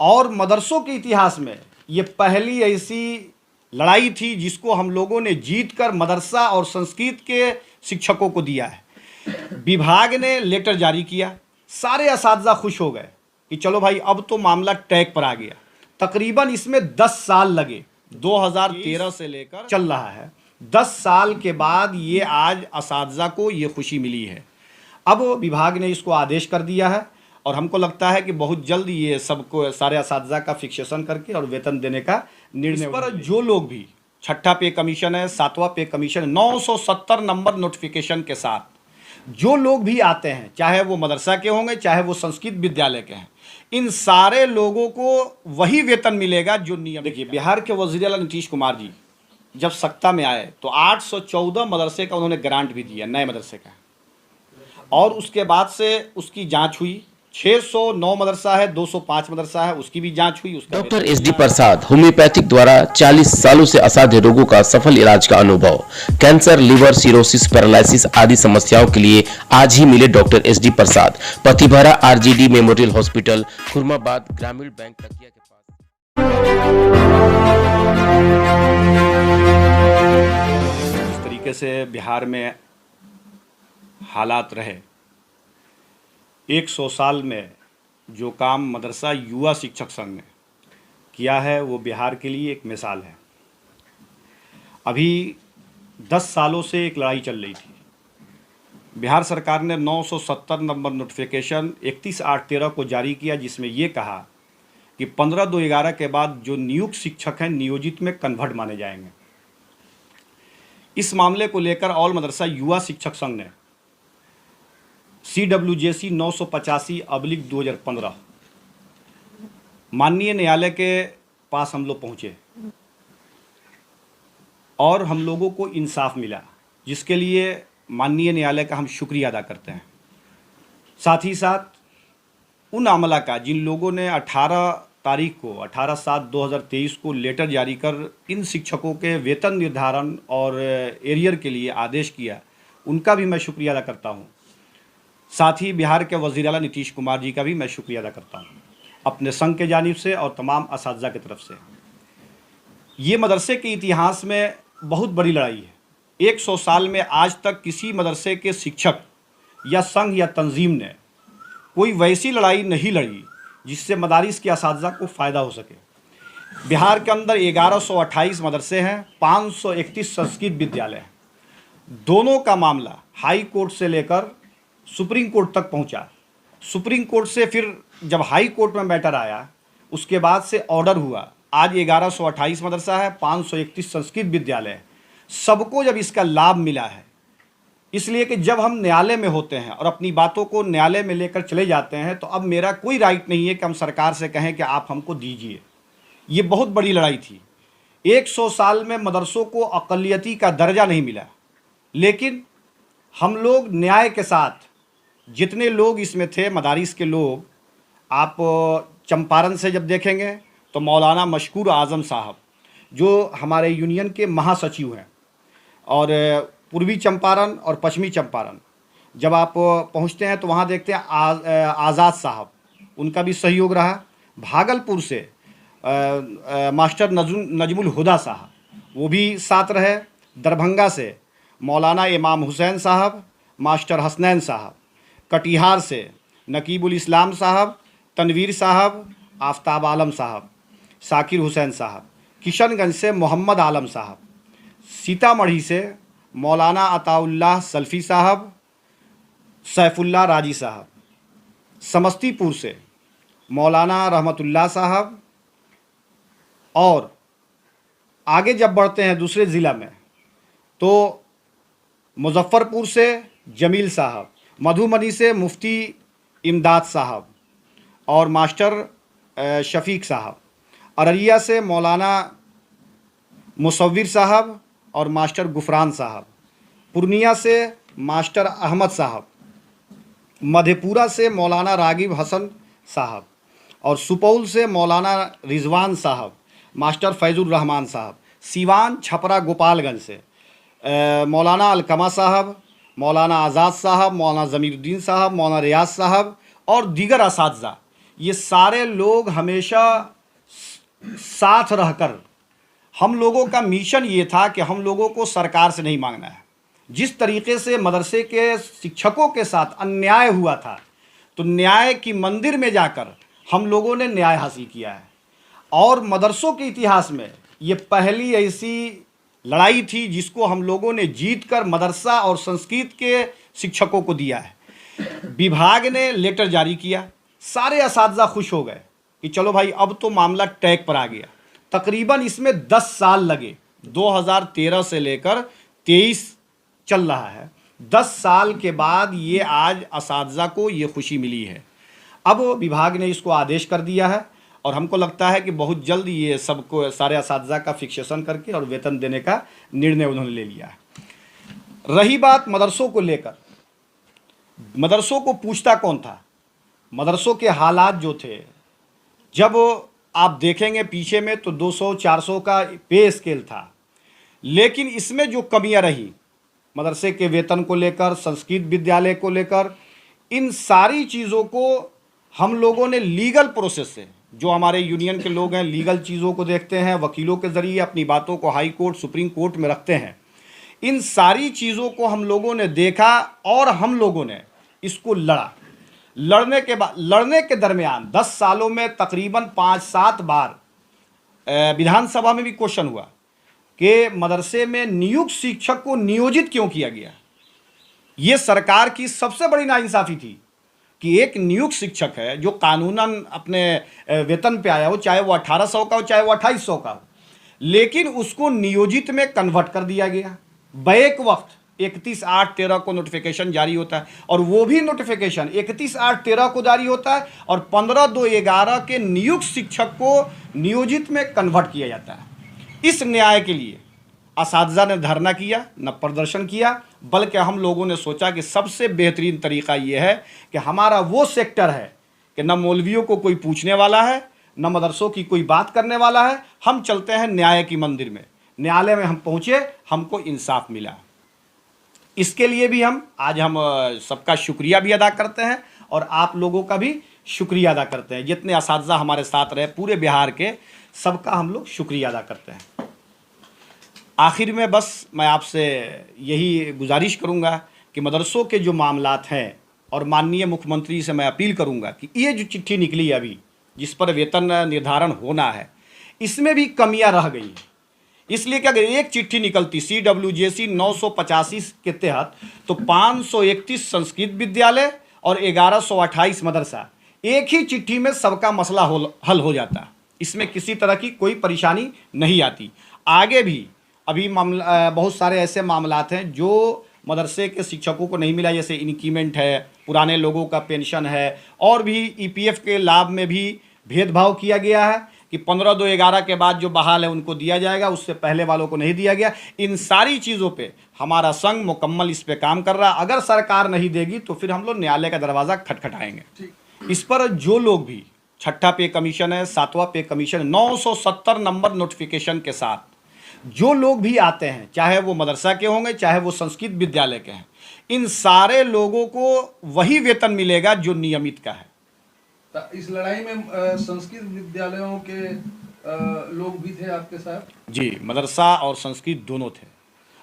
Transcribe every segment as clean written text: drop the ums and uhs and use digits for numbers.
और मदरसों के इतिहास में ये पहली ऐसी लड़ाई थी जिसको हम लोगों ने जीत कर मदरसा और संस्कृत के शिक्षकों को दिया है। विभाग ने लेटर जारी किया, सारे असातिज़ा खुश हो गए कि चलो भाई अब तो मामला ट्रैक पर आ गया। तकरीबन इसमें 10 साल लगे, 2013 से लेकर चल रहा है। 10 साल के बाद ये आज असातिज़ा को ये खुशी मिली है। अब विभाग ने इसको आदेश कर दिया है और हमको लगता है कि बहुत जल्द ये सबको सारे असातिज़ा का फिक्सेशन करके और वेतन देने का निर्णय पर जो लोग भी छठा पे कमीशन है, 7वां पे कमीशन, 970 नंबर नोटिफिकेशन के साथ जो लोग भी आते हैं, चाहे वो मदरसा के होंगे चाहे वो संस्कृत विद्यालय के हैं, इन सारे लोगों को वही वेतन मिलेगा जो नियम। देखिए, बिहार के वज़ीर आला नीतीश कुमार जी जब सत्ता में आए तो 814 मदरसे का उन्होंने ग्रांट भी दिया, नए मदरसे का, और उसके बाद से उसकी जांच हुई। 609 मदरसा है, 205 मदरसा है, उसकी भी जांच हुई। डॉक्टर एस डी प्रसाद, होम्योपैथिक द्वारा 40 सालों से असाध्य रोगों का सफल इलाज का अनुभव। कैंसर, लिवर, सिरोसिस, पैरालिसिस आदि समस्याओं के लिए आज ही मिले डॉक्टर एस डी प्रसाद। पतिभरा आरजीडी मेमोरियल हॉस्पिटल, खुरमाबाद, ग्रामीण बैंक तकिया के पास। इस तरीके से बिहार में हालात रहे, 100 साल में जो काम मदरसा युवा शिक्षक संघ ने किया है वो बिहार के लिए एक मिसाल है। अभी 10 सालों से एक लड़ाई चल रही थी। बिहार सरकार ने 970 नंबर नोटिफिकेशन 31/8/13 को जारी किया, जिसमें ये कहा कि 15/2/11 के बाद जो नियुक्त शिक्षक हैं नियोजित में कन्वर्ट माने जाएंगे। इस मामले को लेकर ऑल मदरसा युवा शिक्षक संघ ने CWJC 985/2015 माननीय न्यायालय के पास हम लोग पहुँचे और हम लोगों को इंसाफ मिला, जिसके लिए माननीय न्यायालय का हम शुक्रिया अदा करते हैं। साथ ही साथ उन अमला का जिन लोगों ने 18 तारीख को 18/7/2023 को लेटर जारी कर इन शिक्षकों के वेतन निर्धारण और एरियर के लिए आदेश किया, उनका भी मैं शुक्रिया अदा करता हूँ। साथ ही बिहार के वज़ीर आला नीतीश कुमार जी का भी मैं शुक्रिया अदा करता हूँ अपने संघ के जानिब से और तमाम असातिज़ा की तरफ से। ये मदरसे के इतिहास में बहुत बड़ी लड़ाई है। 100 साल में आज तक किसी मदरसे के शिक्षक या संघ या तंजीम ने कोई वैसी लड़ाई नहीं लड़ी जिससे मदारिस के असातिज़ा को फ़ायदा हो सके। बिहार के अंदर 1128 मदरसे हैं, 531 संस्कृत विद्यालय हैं। दोनों का मामला हाई कोर्ट से लेकर सुप्रीम कोर्ट तक पहुंचा। सुप्रीम कोर्ट से फिर जब हाई कोर्ट में मैटर आया, उसके बाद से ऑर्डर हुआ। आज 1128 मदरसा है, 531 संस्कृत विद्यालय है। सबको जब इसका लाभ मिला है, इसलिए कि जब हम न्यायालय में होते हैं और अपनी बातों को न्यायालय में लेकर चले जाते हैं तो अब मेरा कोई राइट नहीं है कि हम सरकार से कहें कि आप हमको दीजिए। ये बहुत बड़ी लड़ाई थी। 100 साल में मदरसों को अक़लियती का दर्जा नहीं मिला, लेकिन हम लोग न्याय के साथ जितने लोग इसमें थे मदारिस के लोग, आप चंपारण से जब देखेंगे तो मौलाना मशकूर आज़म साहब जो हमारे यूनियन के महासचिव हैं, और पूर्वी चंपारण और पश्चिमी चंपारण जब आप पहुंचते हैं तो वहां देखते हैं आज़ाद साहब, उनका भी सहयोग रहा। भागलपुर से मास्टर नजमुल हुदा साहब, वो भी साथ रहे। दरभंगा से मौलाना इमाम हुसैन साहब, मास्टर हसनैन साहब। कटिहार से नकीबुल इस्लाम साहब, तनवीर साहब, आफ्ताब आलम साहब, साकिर हुसैन साहब। किशनगंज से मोहम्मद आलम साहब। सीतामढ़ी से मौलाना अताउल्लाह सल्फ़ी साहब, सैफुल्लाह राजी साहब। समस्तीपुर से मौलाना रहमतुल्लाह साहब। और आगे जब बढ़ते हैं दूसरे ज़िला में तो मुजफ्फ़रपुर से जमील साहब, मधुबनी से मुफ्ती इमदाद साहब और मास्टर शफीक साहब। अररिया से मौलाना मुसव्विर साहब और मास्टर गुफरान साहब। पूर्णिया से मास्टर अहमद साहब। मधेपुरा से मौलाना रागिब हसन साहब और सुपौल से मौलाना रिजवान साहब, मास्टर फैजुर रहमान साहब। सीवान, छपरा, गोपालगंज से मौलाना अलकमा साहब, मौलाना आज़ाद साहब, मौलाना ज़मीरुद्दीन साहब, मौलाना रियाज साहब और दीगर असातिज़ा। ये सारे लोग हमेशा साथ रहकर, हम लोगों का मिशन ये था कि हम लोगों को सरकार से नहीं मांगना है। जिस तरीके से मदरसे के शिक्षकों के साथ अन्याय हुआ था, तो न्याय की मंदिर में जाकर हम लोगों ने न्याय हासिल किया है। और मदरसों के इतिहास में ये पहली ऐसी लड़ाई थी जिसको हम लोगों ने जीत कर मदरसा और संस्कृत के शिक्षकों को दिया है। विभाग ने लेटर जारी किया, सारे असातिज़ा खुश हो गए कि चलो भाई अब तो मामला ट्रैक पर आ गया। तकरीबन इसमें 10 साल लगे, 2013 से लेकर 23 चल रहा है। 10 साल के बाद ये आज असातिज़ा को ये खुशी मिली है। अब विभाग ने इसको आदेश कर दिया है और हमको लगता है कि बहुत जल्द ये सबको, सारे असातिज़ा का फिक्सेशन करके और वेतन देने का निर्णय उन्होंने ले लिया है। रही बात मदरसों को लेकर, मदरसों को पूछता कौन था? मदरसों के हालात जो थे, जब आप देखेंगे पीछे में तो 200-400 का पे स्केल था, लेकिन इसमें जो कमियां रही मदरसे के वेतन को लेकर, संस्कृत विद्यालय को लेकर, इन सारी चीज़ों को हम लोगों ने लीगल प्रोसेस से, जो हमारे यूनियन के लोग हैं लीगल चीज़ों को देखते हैं, वकीलों के ज़रिए अपनी बातों को हाई कोर्ट, सुप्रीम कोर्ट में रखते हैं, इन सारी चीज़ों को हम लोगों ने देखा और हम लोगों ने इसको लड़ा। लड़ने के दरमियान 10 सालों में तकरीबन 5-7 बार विधानसभा में भी क्वेश्चन हुआ कि मदरसे में नियुक्त शिक्षक को नियोजित क्यों किया गया। ये सरकार की सबसे बड़ी नाइंसाफ़ी थी कि एक नियुक्त शिक्षक है जो कानूनन अपने वेतन पे आया हो, चाहे वो 1800 का हो चाहे वो 2800 का हो, लेकिन उसको नियोजित में कन्वर्ट कर दिया गया। बैक वक्त 31/8/13 को नोटिफिकेशन जारी होता है और वो भी नोटिफिकेशन 31/8/13 को जारी होता है और 15/2/11 के नियुक्त शिक्षक को नियोजित में कन्वर्ट किया जाता है। इस न्याय के लिए असातिज़ा ने धरना किया, न प्रदर्शन किया, बल्कि हम लोगों ने सोचा कि सबसे बेहतरीन तरीका ये है कि हमारा वो सेक्टर है कि न मौलवियों को कोई पूछने वाला है, न मदरसों की कोई बात करने वाला है। हम चलते हैं न्याय की मंदिर में। न्यायालय में हम पहुँचे, हमको इंसाफ मिला। इसके लिए भी हम सबका शुक्रिया भी अदा करते हैं और आप लोगों का भी शुक्रिया अदा करते हैं। जितने असातिज़ा हमारे साथ रहे पूरे बिहार के, सबका हम लोग शुक्रिया अदा करते हैं। आखिर में बस मैं आपसे यही गुजारिश करूंगा कि मदरसों के जो मामलात हैं, और माननीय मुख्यमंत्री से मैं अपील करूंगा कि ये जो चिट्ठी निकली है अभी, जिस पर वेतन निर्धारण होना है, इसमें भी कमियां रह गई हैं। इसलिए कि अगर एक चिट्ठी निकलती CWJC 985 के तहत, तो 531 संस्कृत विद्यालय और 1128 मदरसा, एक ही चिट्ठी में सबका मसला हल हो जाता। इसमें किसी तरह की कोई परेशानी नहीं आती। आगे भी अभी मामला, बहुत सारे ऐसे मामलात हैं जो मदरसे के शिक्षकों को नहीं मिला, जैसे इंक्रीमेंट है, पुराने लोगों का पेंशन है, और भी EPF के लाभ में भी भेदभाव किया गया है कि 15/2/11 के बाद जो बहाल है उनको दिया जाएगा, उससे पहले वालों को नहीं दिया गया। इन सारी चीज़ों पे हमारा संघ मुकम्मल इस पे काम कर रहा है। अगर सरकार नहीं देगी तो फिर हम लोग न्यायालय का दरवाज़ा खटखटाएंगे। इस पर जो लोग भी, 6ठा पे कमीशन है, 7वां पे कमीशन, 970 नंबर नोटिफिकेशन के साथ जो लोग भी आते हैं, चाहे वो मदरसा के होंगे चाहे वो संस्कृत विद्यालय के हैं, इन सारे लोगों को वही वेतन मिलेगा जो नियमित का है। इस लड़ाई में संस्कृत विद्यालयों के लोग भी थे आपके साथ? जी, मदरसा और संस्कृत दोनों थे,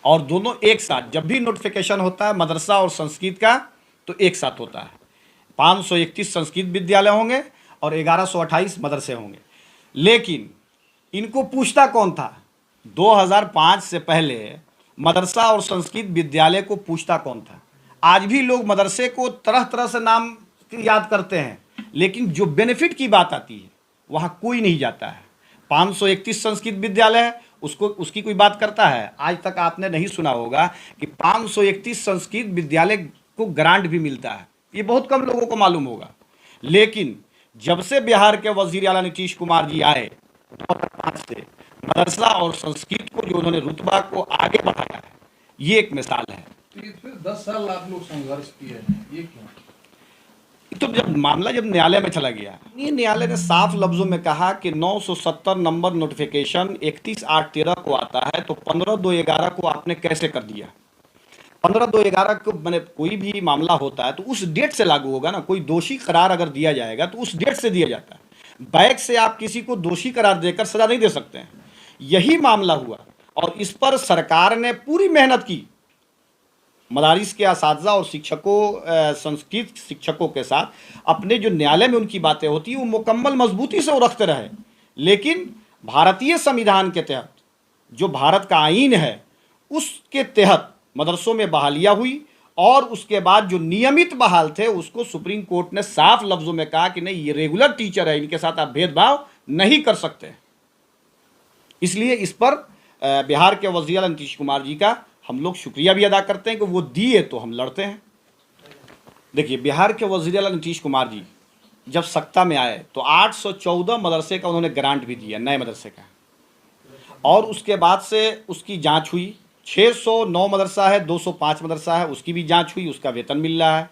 और दोनों एक साथ, जब भी नोटिफिकेशन होता है मदरसा और संस्कृत का तो एक साथ होता है। 531 संस्कृत विद्यालय होंगे और 1128 मदरसे होंगे। लेकिन इनको पूछता कौन था? 2005 से पहले मदरसा और संस्कृत विद्यालय को पूछता कौन था? आज भी लोग मदरसे को तरह तरह से नाम याद करते हैं, लेकिन जो बेनिफिट की बात आती है वहाँ कोई नहीं जाता है। 531 संस्कृत विद्यालय है, उसकी कोई बात करता है? आज तक आपने नहीं सुना होगा कि 531 संस्कृत विद्यालय को ग्रांट भी मिलता है। ये बहुत कम लोगों को मालूम होगा। लेकिन जब से बिहार के वजीर आला नीतीश कुमार जी आए 2005 से, मदरसा और संस्कृत को जो उन्होंने रुतबा को आगे बढ़ाया है, ये एक मिसाल है। फिर 10 साल आप लोग संघर्ष किए हैं, ये क्यों? तो जब मामला न्यायालय में चला गया, ये न्यायालय ने साफ लफ्जों में कहा कि 970 नंबर नोटिफिकेशन 31/8/13 को आता है, तो 15/2/11 को आपने कैसे कर दिया? 15/2/11 को मैंने कोई भी मामला होता है तो उस डेट से लागू होगा ना। कोई दोषी करार अगर दिया जाएगा तो उस डेट से दिया जाता है। बैक से आप किसी को दोषी करार देकर सजा नहीं दे सकते हैं। यही मामला हुआ और इस पर सरकार ने पूरी मेहनत की। मदारिस के असातिज़ा और शिक्षकों, संस्कृत शिक्षकों के साथ अपने जो न्यायालय में उनकी बातें होती वो मुकम्मल मजबूती से वो रखते रहे। लेकिन भारतीय संविधान के तहत जो भारत का आईन है उसके तहत मदरसों में बहालियाँ हुई और उसके बाद जो नियमित बहाल थे उसको सुप्रीम कोर्ट ने साफ लफ्ज़ों में कहा कि नहीं, ये रेगुलर टीचर है, इनके साथ आप भेदभाव नहीं कर सकते। इसलिए इस पर बिहार के वज़ीर आला नीतीश कुमार जी का हम लोग शुक्रिया भी अदा करते हैं कि वो दिए तो हम लड़ते हैं। देखिए, बिहार के वज़ीर आला नीतीश कुमार जी जब सत्ता में आए तो 814 मदरसे का उन्होंने ग्रांट भी दिया, नए मदरसे का, और उसके बाद से उसकी जांच हुई। 609 मदरसा है, 205 मदरसा है, उसकी भी जांच हुई, उसका वेतन मिल रहा है।